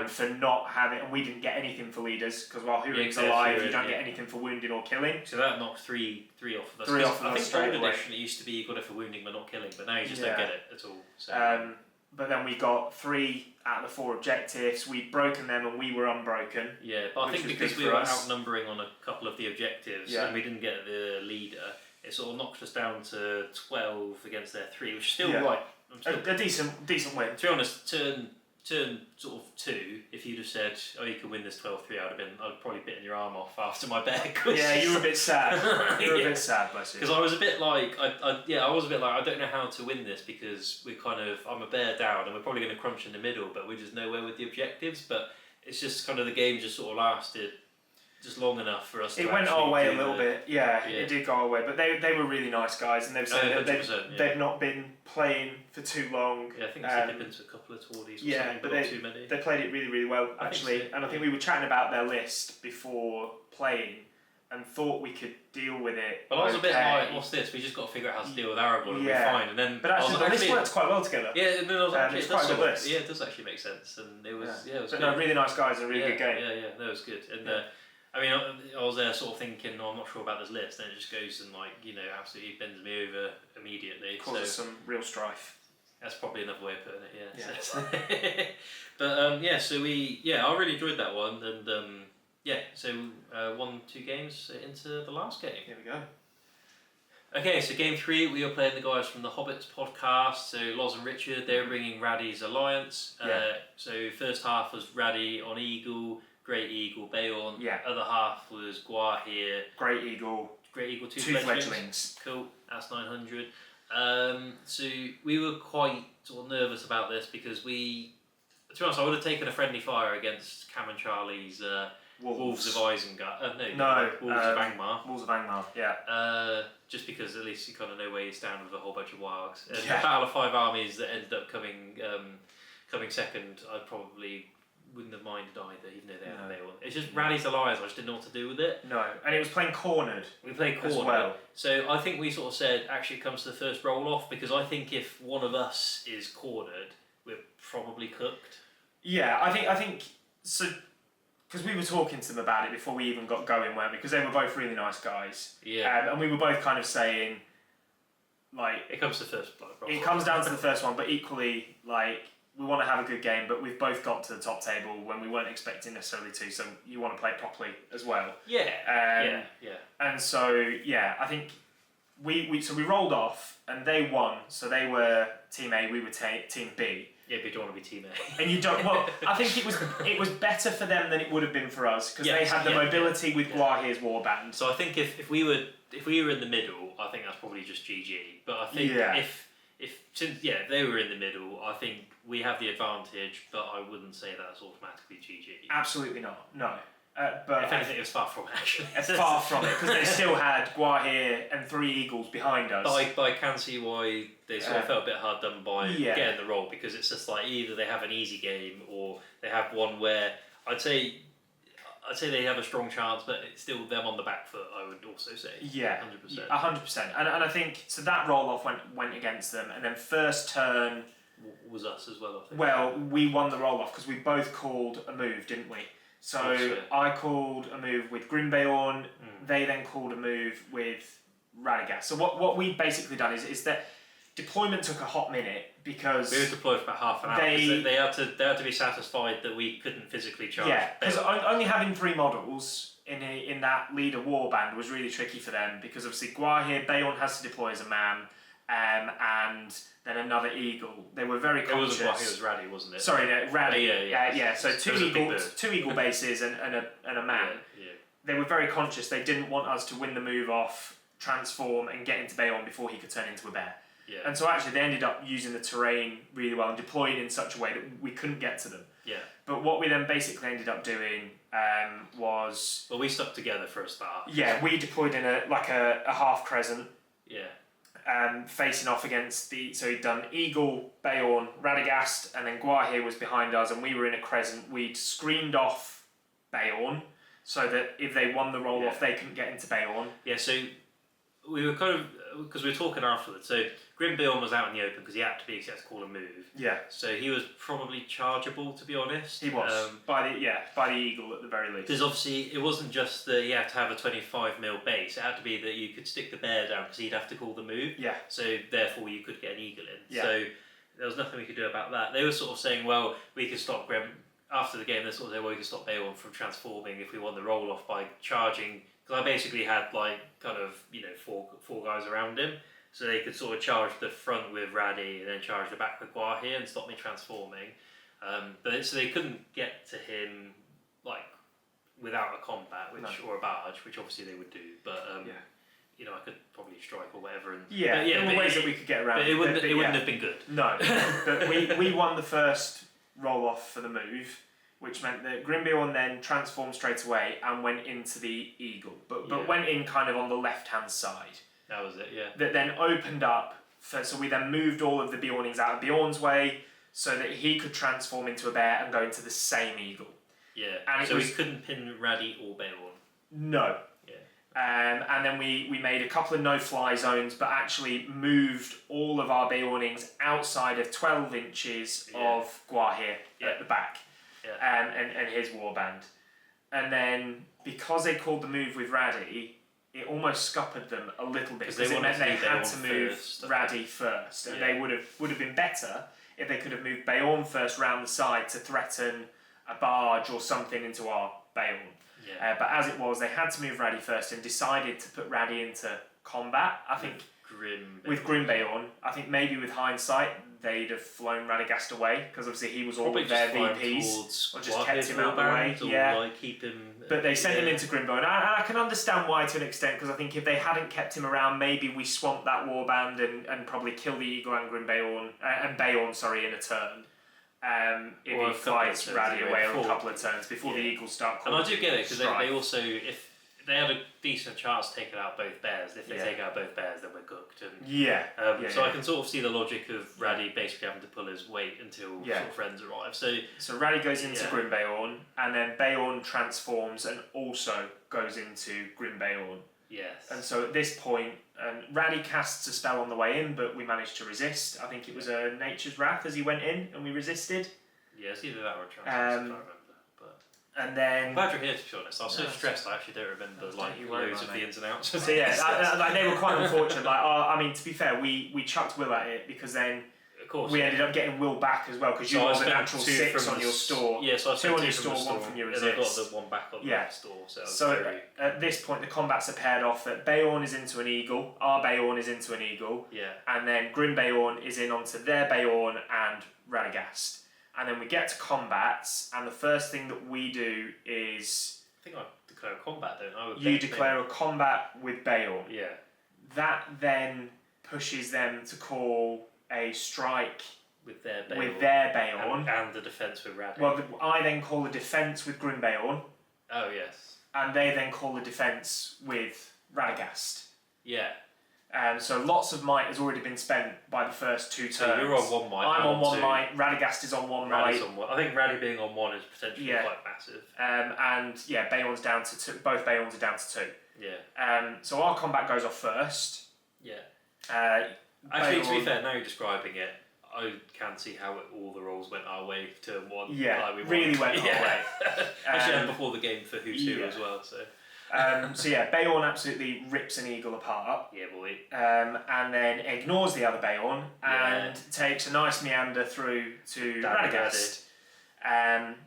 for not having, and we didn't get anything for leaders because while Hurin's alive, you don't get anything for wounding or killing. So that knocked three off of us. 3 off of us. I think old edition it used to be you got it for wounding but not killing, but now you just don't get it at all. So. But then we got 3 out of the 4 objectives. We'd broken them and we were unbroken. Yeah, but I think because we were outnumbering on a couple of the objectives and we didn't get the leader, it sort of knocked us down to 12 against their 3, which is still a decent win. To be honest, turn sort of 2, if you'd have said, "Oh, you can win this 12-3," I'd probably bitten your arm off after my bear. Yeah, you were a bit sad. You were a bit sad, bless you. Because I was a bit like, I don't know how to win this because I'm a bear down and we're probably going to crunch in the middle, but we're just nowhere with the objectives. But it's just kind of the game just sort of lasted just long enough for us. It went our way a little bit. Yeah, it did go our way. But they were really nice guys, and they were saying that they've not been playing for too long. Yeah, I think they've been to a couple of tourneys. But not too many. They played it really, really well actually. And I think we were chatting about their list before playing, and thought we could deal with it. But I was a bit like, "What's this? We just got to figure out how to deal with Aragorn and we're fine." And then, but actually, the list works quite well together. Yeah, and then I was like, it's quite a good list. Yeah, it does actually make sense, and it was it was. But good. No, really nice guys, a really good game. Yeah, that was good. And I mean, I was there sort of thinking, I'm not sure about this list, and it just goes and absolutely bends me over immediately. Causes some real strife. That's probably another way of putting it. Yeah. But I really enjoyed that one, and so 1-2 games into the last game. Here we go. Okay, so game 3, we were playing the guys from the Hobbits podcast. So Loz and Richard, they're bringing Raddy's Alliance. So first half was Raddy on Eagle. Great Eagle, Beorn. Yeah. Other half was Guar here. Great Eagle, Great Eagle, two fledglings. Cool, that's 900. So we were quite sort of nervous about this because to be honest, I would have taken a friendly fire against Cam and Charlie's Wolves of Isengard. Wolves of Angmar. Wolves of Angmar, yeah. Just because at least you kind of know where you stand with a whole bunch of wargs. And the Battle of Five Armies that ended up coming second, I probably wouldn't have minded either, even though they had Beowulf. It's just Rally's Alliance, I just didn't know what to do with it. No, and it was playing cornered. We played cornered. As well. So I think we sort of said, actually it comes to the first roll-off, because I think if one of us is cornered, we're probably cooked. Yeah, I think so. Because we were talking to them about it before we even got going, weren't we? Because they were both really nice guys. Yeah. And we were both kind of saying, like... It comes to the first roll-off. It comes down to the first one, but equally, like... We want to have a good game, but we've both got to the top table when we weren't expecting necessarily to, so you want to play it properly as well. Yeah. And so, I think we rolled off, and they won, so they were Team A, we were Team B. Yeah, but you don't want to be Team A. And you don't... Well, I think it was better for them than it would have been for us, because they had the mobility with Guahir's warband. So I think if we were in the middle, I think that's probably just GG. But I think if they were in the middle, I think we have the advantage, but I wouldn't say that's automatically GG. Absolutely not, no. But if anything, it was far from it, actually. It's far from it, because they still had Guahir and 3 Eagles behind us. But I can see why they sort of felt a bit hard done by getting the roll, because it's just like either they have an easy game or they have one where I'd say they have a strong chance, but it's still them on the back foot, I would also say. Yeah, 100%. 100%. And I think, so that roll-off went against them, and then first turn... Was us as well, I think. Well, we won the roll-off, because we both called a move, didn't we? So I called a move with Grimbeorn, they then called a move with Radagast. So what we've basically done is that deployment took a hot minute, because... We were deployed for about half an hour, because they had to be satisfied that we couldn't physically charge. Yeah, because only having 3 models in that leader warband was really tricky for them, because obviously Guahir, Beorn has to deploy as a man, and then another eagle. They were very conscious. It wasn't Guahir, it was Raddy, wasn't it? Sorry, Raddy. Yeah. So two eagle bases and a man. Yeah. They were very conscious. They didn't want us to win the move off, transform, and get into Beorn before he could turn into a bear. Yeah. And so actually they ended up using the terrain really well and deployed in such a way that we couldn't get to them. Yeah. But what we then basically ended up doing was... Well, we stuck together for a start. Yeah, we deployed in a half crescent. Yeah. Facing off against so he'd done Eagle, Beorn, Radagast, and then Guahir was behind us, and we were in a crescent. We'd screened off Beorn, so that if they won the roll-off, they couldn't get into Beorn. Yeah, so we were kind of... Because we were talking afterwards, so Grimbeorn was out in the open because he had to call a move. Yeah. So he was probably chargeable, to be honest. He was, by the Eagle at the very least. Because obviously it wasn't just that he had to have a 25mm base, it had to be that you could stick the bear down because he'd have to call the move. Yeah. So therefore you could get an Eagle in. Yeah. So there was nothing we could do about that. They were sort of saying, well, we could stop after the game, they sort of said, well, we could stop Beowulf from transforming if we won the roll-off by charging. Because I basically had four guys around him, so they could sort of charge the front with Raddy and then charge the back with Guahir and stop me transforming. So they couldn't get to him without a combat, or a barge, which obviously they would do. But I could probably strike or whatever. There were ways that we could get around. But it wouldn't have been good. No, but we won the first roll off for the move, which meant that Grimbeorn then transformed straight away and went into the Eagle, but went in kind of on the left-hand side. That was it, yeah. That then opened up, so we then moved all of the Beornings out of Bjorn's way so that he could transform into a bear and go into the same Eagle. Yeah, and so we couldn't pin Raddy or Beorn? No. Yeah. And then we made a couple of no-fly zones, but actually moved all of our Beornings outside of 12 inches of Guahir at the back. Yeah. And his warband. And then, because they called the move with Raddy, it almost scuppered them a little bit, because it meant they had to move Raddy first. And they would have been better if they could have moved Beorn first round the side to threaten a barge or something into our Beorn. Yeah. But as it was, they had to move Raddy first and decided to put Raddy into combat. I think with Grimbeorn, I think maybe with hindsight, they'd have flown Radagast away, because obviously he was all of their VPs, or just kept him out of the way. Yeah, like keep him. But they sent him into Grimbo, and I can understand why to an extent, because I think if they hadn't kept him around, maybe we swamped that warband and probably kill the Eagle and Grimbeorn and Beorn, in a turn. If he fights Raddy away or a couple of turns before the Eagles start calling. And I do get it, because they also, if they had a decent chance taking out both bears, if they take out both bears, then we're cooked. And, so I can sort of see the logic of Raddy basically having to pull his weight until sort of friends arrive. So Raddy goes into Grimbeorn, and then Beorn transforms and also goes into Grimbeorn. Yes. And so at this point, Raddy casts a spell on the way in, but we managed to resist. I think it was a Nature's Wrath as he went in, and we resisted. Yeah, it's either that or a transform, I can't remember. And then... I'm glad you're here, to be honest. I was so stressed I actually don't remember loads of the ins and outs. So yeah, they were quite unfortunate. To be fair, we chucked Will at it, because then we ended up getting Will back as well, because you got the natural 6 on your store. Yeah, so I spent 2 on your store, 1 from your resist. And I got the 1 back on the store. So at this point, the combats are paired off that Beorn is into an Eagle, our Beorn is into an Eagle, and then Grimbeorn is in onto their Beorn and Radagast. And then we get to combats, and the first thing that we do is... I think I declare a combat, don't I? You declare a combat with Beorn. Yeah. That then pushes them to call a strike with their Beorn. And the defence with Radagast. Well, I then call a defence with Grimbeorn. Oh, yes. And they then call a defence with Radagast. Yeah. So lots of might has already been spent by the first 2 turns. So you're on 1 might. I'm on 1 might. Radagast is on 1 might. I think Raddy being on 1 is potentially quite massive. Beorn's down to 2. Both Beorns are down to 2. Yeah. So our combat goes off first. Yeah. Actually, to be fair, now you're describing it, I can see how all the rolls went our way for turn 1. Yeah, really went our way. Actually, and before the game for who to as well. So. Beorn absolutely rips an Eagle apart. Yeah, boy. And then ignores the other Beorn and takes a nice meander through to Radagast. And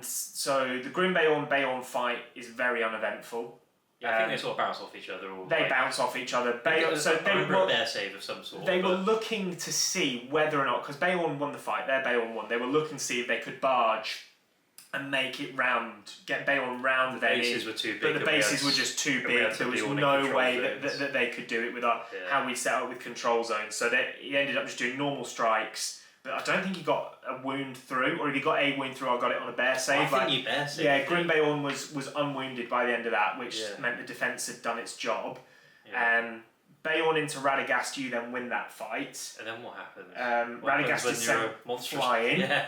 so the Grimbeorn-Beorn fight is very uneventful. Yeah, I think they sort of bounce off each other. They bounce off each other. They were a bear save of some sort. They were looking to see whether or not, because Beorn won the fight, their Beorn won, they were looking to see if they could barge and make it round, get Beorn round. The bases were too big. But the bases were just too big. There was no way that they could do it with how we set up with control zones. So he ended up just doing normal strikes. But I don't think he got a wound through, or if he got a wound through, I got it on a bear save. I think you bear saved. Yeah, Grimbeorn was unwounded by the end of that, which meant the defence had done its job. Yeah. Beorn into Radagast, you then win that fight. And then what happens? Radagast is sent flying. Yeah.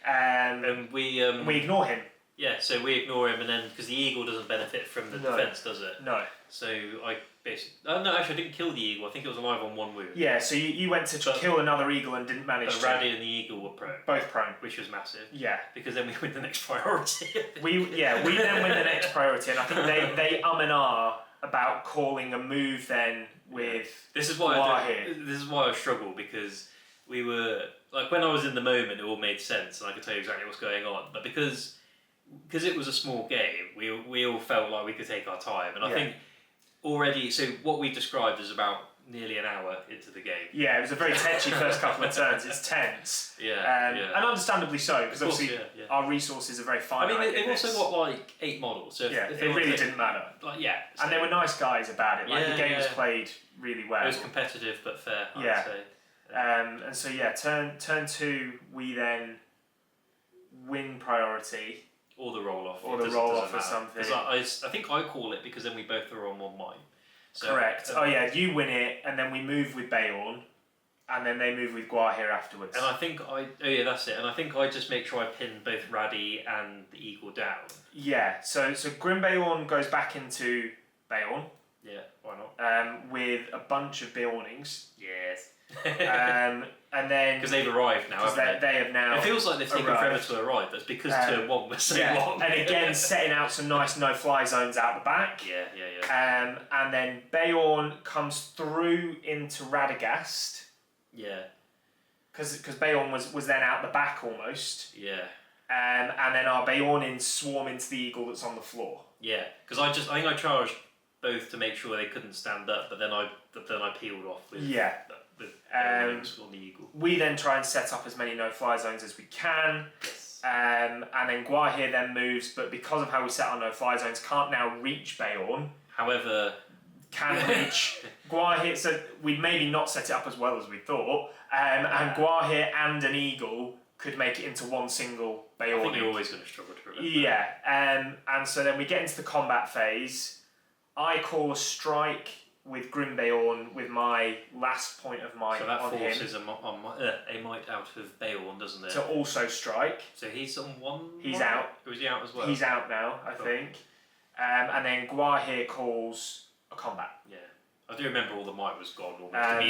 And we ignore him. Yeah, so we ignore him, and then because the Eagle doesn't benefit from the defence, does it? No. So I basically... Oh, no, actually I didn't kill the Eagle. I think it was alive on 1 wound. Yeah, so you went to kill another Eagle and didn't manage to. Raddy and the Eagle were prone. Both prone. Which was massive. Yeah. Because then we win the next priority. we then win the next priority, and I think they and ah about calling a move then with This is why I struggle, because we were... Like, when I was in the moment, it all made sense, and I could tell you exactly what's going on. But because it was a small game, we all felt like we could take our time. And I think already, so what we described is about nearly an hour into the game. Yeah, it was a very tetchy first couple of turns. It's tense. And understandably so, because obviously our resources are very finite. I mean, they've also got like 8 models. So if it really didn't matter. So and they were nice guys about it. Like the game was played really well. It was competitive but fair, I'd say. And so turn 2, we then win priority. Or the roll off. Or the roll off or something. I think I call it because then we both are on 1 might. So, correct. You win it, and then we move with Beorn, and then they move with Guahir afterwards. And I think that's it. And I think I just make sure I pin both Raddy and the Eagle down. Yeah. So Grimbeorn goes back into Beorn. Yeah. Why not? With a bunch of Beornings. Yes. And then because they've arrived now, haven't they have now. It feels like they've taken forever to arrive. That's because turn 1 was so long. And again, setting out some nice no-fly zones out the back. Yeah. And then Beorn comes through into Radagast. Yeah. Because Beorn was then out the back almost. Yeah. And then our Beornins swarm into the Eagle that's on the floor. Yeah. Because I think I charged both to make sure they couldn't stand up, but then I peeled off with the with on the eagle. We then try and set up as many no-fly zones as we can. Yes. And then Guahir then moves, but because of how we set our no-fly zones, can't now reach Bayonne. However, can reach Guahir, so we'd maybe not set it up as well as we thought. And Guahir and an eagle could make it into one single Bayonne. I think you're always going to struggle to remember. Yeah, and so then we get into the combat phase. I call a strike with Grim Bayonne with my last point of might on him. So that forces a might out of Bayonne, doesn't it? To also strike. So he's on one. He's out. Or is he out as well? He's out now, I think. And then Guahir calls a combat. Yeah, I do remember all the might was gone.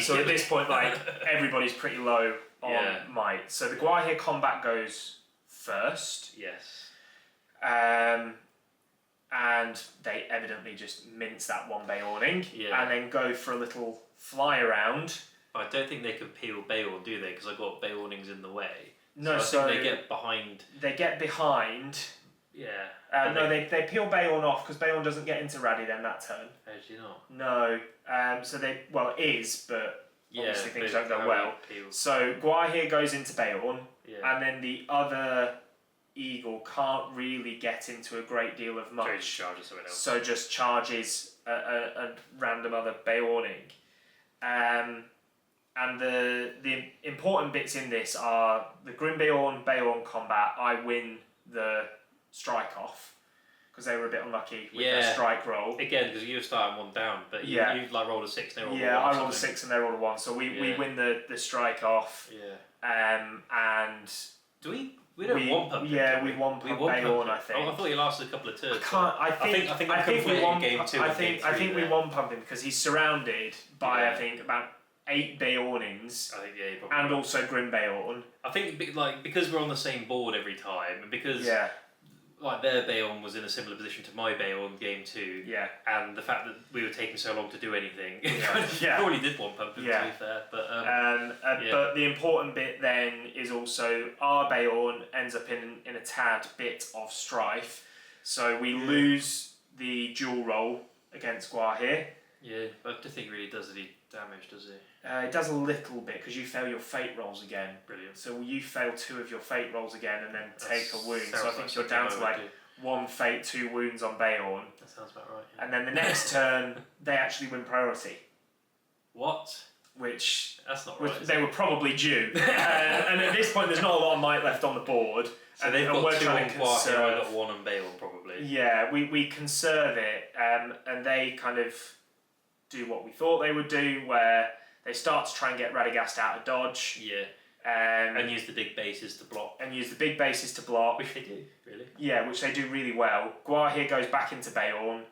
So at this point, like everybody's pretty low on might. So the Guahir combat goes first. Yes. And they evidently just mince that one Bayonning and then go for a little fly around. I don't think they can peel Bayonne, do they? Because I've got Bayonnings in the way. No, so I think they get behind. They get behind. Yeah. No, they peel Bayonne off because Bayonne doesn't get into Raddy then that turn. How do you not? No. So they, well, it is, but obviously things don't go well. So Guahir goes into Bayonne, and then the other eagle can't really get into a great deal of much. So just charges a random other Bayonning. And the important bits in this are the Grim Bayonne combat. I win the strike off because they were a bit unlucky with their strike roll. Again, because you were starting one down, but you like rolled a 6 and they rolled a 1. I rolled a 6 and they rolled a 1. So we win the strike off. And do we don't one pump. Yeah, we one pump Bayonne, I think. I thought he lasted a couple of turns. I think we won game 2. I think we one pump him because he's surrounded by I think about 8 Bayonnings. I think and also Grim Bayonne. I think because we're on the same board every time, and because like their Bayonne was in a similar position to my Bayonne game 2. Yeah. And the fact that we were taking so long to do anything, probably did one pump him, to be fair. But the important bit then is also our Bayonne ends up in a tad bit of strife, so we lose the dual roll against Guahir. Yeah, but I don't think he really does any damage, does he? It does a little bit because you fail your fate rolls again. Brilliant. So you fail 2 of your fate rolls again and then take a wound. So I think you're down to like 1 fate, 2 wounds on Bayonne. That sounds about right. Yeah. And then the next turn, they actually win priority. What? That's not right. They were probably due. And at this point, there's not a lot of might left on the board. So they've got 2 on Guahir, I got 1 on Bayonne probably. Yeah, we conserve it, and they kind of do what we thought they would do, where they start to try and get Radagast out of dodge. Yeah. And use the big bases to block. Which they do, really. Yeah, which they do really well. Guahir goes back into Bayonne.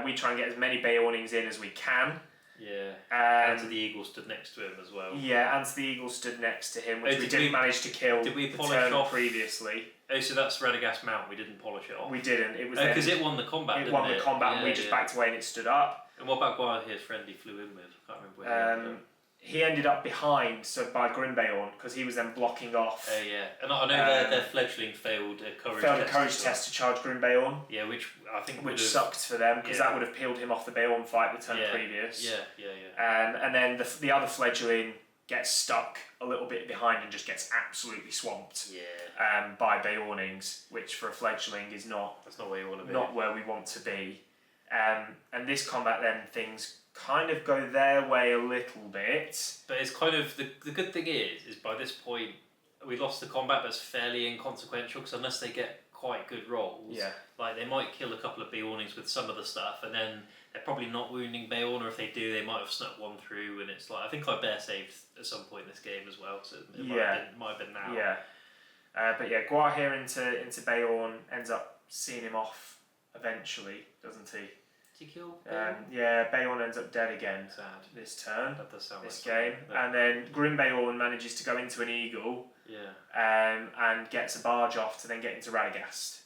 We try and get as many Bayonnings in as we can. Yeah. And the eagle stood next to him as well. Yeah, and the eagle stood next to him, which we didn't manage to kill. Did we polish off previously? Oh, so that's Radagast Mount. We didn't polish it off. We didn't. It was because it won the combat. It won the combat, and we just backed away, and it stood up. And what about Guahir's friend he flew in with? I can't remember where he ended up behind, so by Grim Bayonne, because he was then blocking off. Oh yeah, and I know their fledgling failed a courage test to charge Grim Bayonne. Yeah, which I think sucked for them because that would have peeled him off the Bayonne fight the turn previous. Yeah. And then the other fledgling gets stuck a little bit behind and just gets absolutely swamped. Yeah. By Bayonnings, which for a fledgling is not. That's not where you want to be. Not where we want to be. And this combat then things kind of go their way a little bit. But it's kind of the good thing is by this point we lost the combat, but it's fairly inconsequential because unless they get quite good rolls, like they might kill a couple of Bayonnings with some of the stuff, and then they're probably not wounding Bayonne, or if they do, they might have snuck one through, and it's like I think I bear saved at some point in this game as well, so it might have been now. Yeah, but Guahir into Bayonne ends up seeing him off eventually, doesn't he? Did he kill? Bayonne ends up dead again. Sad. This turn. That does sound this game, and then Grim Bayonne manages to go into an eagle. Yeah. And gets a barge off to then get into Radagast.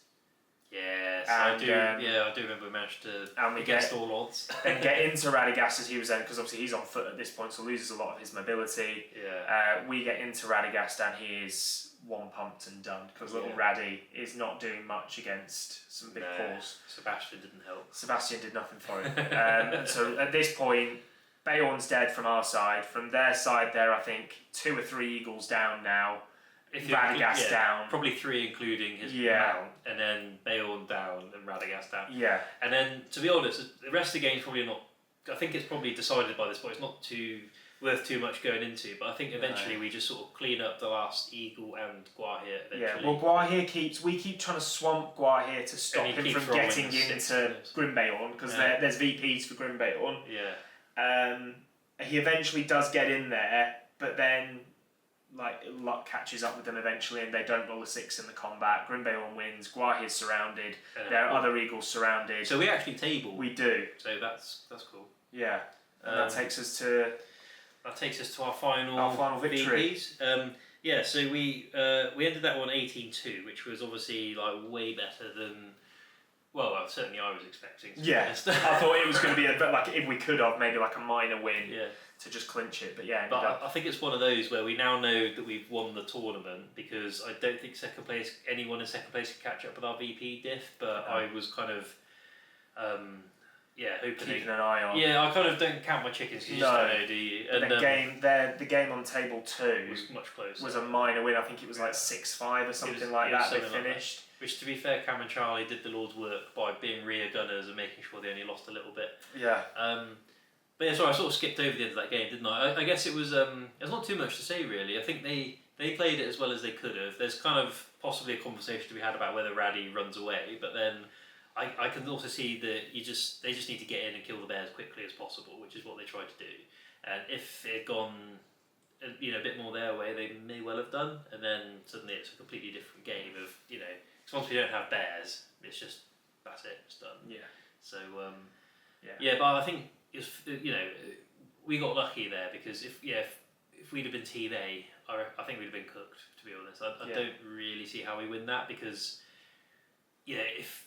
Yes, I do remember we managed to against all odds. And get into Radagast as he was then, because obviously he's on foot at this point, so loses a lot of his mobility. Yeah. We get into Radagast and he is one pumped and done because little Raddy is not doing much against some big paws. Sebastian didn't help. Sebastian did nothing for him. And so at this point, Bayon's dead from our side. From their side, there I think 2 or 3 eagles down now. Radagast down. Probably 3 including his mount, and then Bayon down and Radagast down. Yeah. And then, to be honest, the rest of the game's probably not. I think it's probably decided by this point. It's not worth too much going into, but I think eventually we just sort of clean up the last eagle and Guahir eventually. Yeah, well, Guahir we keep trying to swamp Guahir to stop him from getting into Grimbayon, because there's VPs for Grimbayon. Yeah. He eventually does get in there, but then luck catches up with them eventually, and they don't roll a 6 in the combat. Grimbayon wins. Guahir's surrounded. There are other eagles surrounded. So we actually table. We do. So that's cool. Yeah. And that takes us to. That takes us to our final victory. VPs. Yeah, so we ended that one 18-2, which was obviously way better than. Well, certainly I was expecting. Yeah, I thought it was going to be if we could have maybe a minor win to just clinch it, but yeah. But I think it's one of those where we now know that we've won the tournament, because I don't think anyone in second place can catch up with our VP diff. But I was kind of. Hoping keeping an eye on. Yeah, I kind of don't count my chickens because you just don't know, do you? And the game on table 2 was much closer. Was a minor win. I think it was 6-5 or something like that. They finished. Which, to be fair, Cam and Charlie did the Lord's work by being rear gunners and making sure they only lost a little bit. Yeah. But yeah, sorry, I sort of skipped over the end of that game, didn't I? I guess it was. There's not too much to say really. I think they played it as well as they could have. There's kind of possibly a conversation to be had about whether Raddy runs away, but then. I can also see that they just need to get in and kill the bears as quickly as possible, which is what they tried to do. And if it had gone, a bit more their way, they may well have done. And then suddenly it's a completely different game of, because once we don't have bears, it's just that's it, it's done. Yeah. So but I think it's we got lucky there, because if we'd have been Team A, I think we'd have been cooked, to be honest. I don't really see how we win that, because if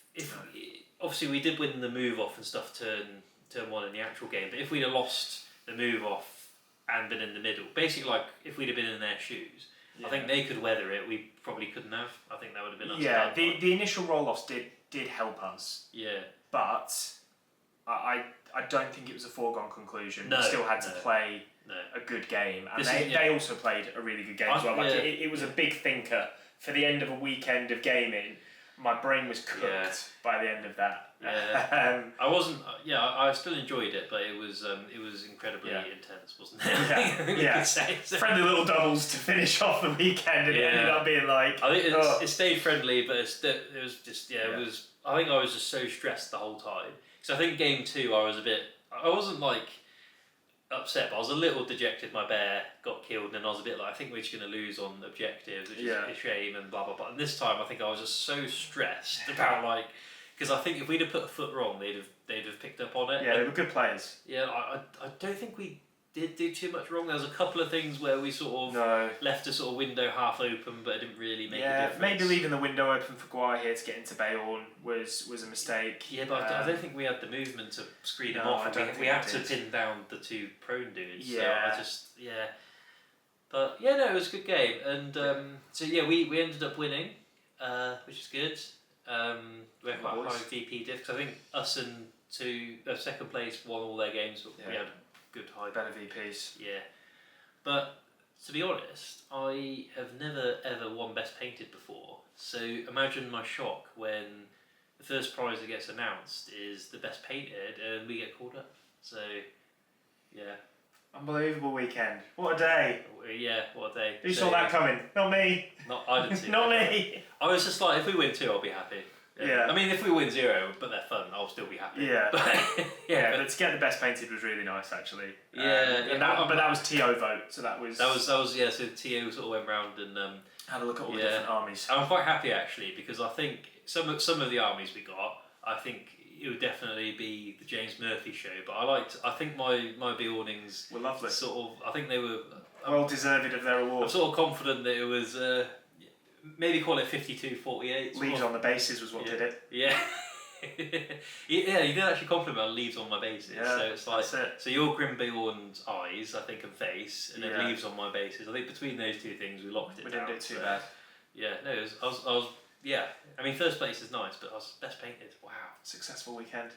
obviously we did win the move off and stuff turn 1 in the actual game, but if we'd have lost the move off and been in the middle, basically if we'd have been in their shoes, I think they could weather it. We probably couldn't have. I think that would have been us. Yeah, the initial roll-offs did help us. Yeah, but I don't think it was a foregone conclusion. No, we still had to play a good game, and they also played a really good game as well. It was a big thinker for the end of a weekend of gaming. My brain was cooked by the end of that. Yeah. I wasn't. I still enjoyed it, but it was incredibly intense, wasn't it? Yeah. Friendly little doubles to finish off the weekend, and it ended up being I think it stayed friendly, but it was just it was. I think I was just so stressed the whole time. So I think game 2, I wasn't upset, but I was a little dejected. My bear got killed, and I was a bit I think we're just going to lose on objectives, which is a shame, and blah blah blah. And this time, I think I was just so stressed about because I think if we'd have put a foot wrong, they'd have picked up on it. Yeah, they were good players. Yeah, I don't think we did do too much wrong. There was a couple of things where we sort of left a sort of window half open, but it didn't really make a difference. Maybe leaving the window open for Guahir to get into Bayon was a mistake. Yeah, but I don't think we had the movement to screen them off. We had to pin down the 2 prone dudes. Yeah. So But it was a good game, and we ended up winning, which is good. We had quite a high VP diff, because I think us and second place won all their games, but we had good high better VPs. Yeah, but to be honest, I have never ever won best painted before. So imagine my shock when the first prize that gets announced is the best painted, and we get called up. So unbelievable weekend. What a day. Yeah, what a day. Who saw that coming? Not me. I didn't see Not me. I was just if we win 2, I'll be happy. Yeah. I mean, if we win 0, but they're fun, I'll still be happy. Yeah. But to get the best painted was really nice, actually. But that was TO vote, so that was. So TO sort of went round and had a look at all the different armies. I'm quite happy actually, because I think some of the armies we got, I think it would definitely be the James Murphy show. But I think my Beornings were lovely. Sort of, I think they were well deserved of their award. I'm sort of confident that it was. Maybe call it 52-48. Leaves on the bases was what did it. Yeah. You did actually compliment on leaves on my bases. Yeah, so it's so your Grimbeorn's eyes, I think, and face, and then leaves on my bases. I think between those 2 things, we locked it down. We didn't do it too bad. Yeah, no, I was I mean, first place is nice, but I was best painted. Wow. Successful weekend.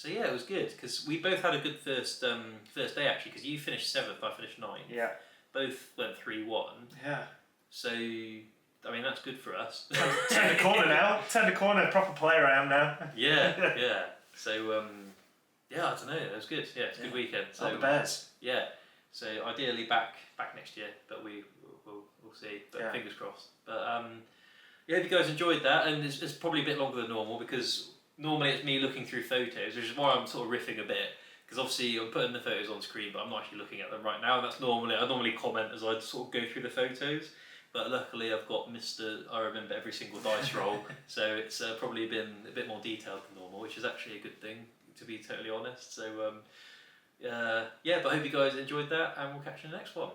So yeah, it was good because we both had a good first day actually. Because you finished 7th, I finished 9th. Yeah. Both went 3-1. Yeah. So I mean that's good for us. Turn the corner now. Turn the corner. Proper player I am now. Yeah, yeah. So yeah, I don't know. It was good. Yeah, it's a good weekend. So the Bears. Yeah. So ideally back next year, but we'll see. But fingers crossed. But yeah, hope you guys enjoyed that, and it's probably a bit longer than normal because normally it's me looking through photos, which is why I'm sort of riffing a bit. Because obviously I'm putting the photos on screen, but I'm not actually looking at them right now. And that's I normally comment as I sort of go through the photos. But luckily I've got I remember every single dice roll, so it's probably been a bit more detailed than normal, which is actually a good thing, to be totally honest. So yeah, but I hope you guys enjoyed that, and we'll catch you in the next one.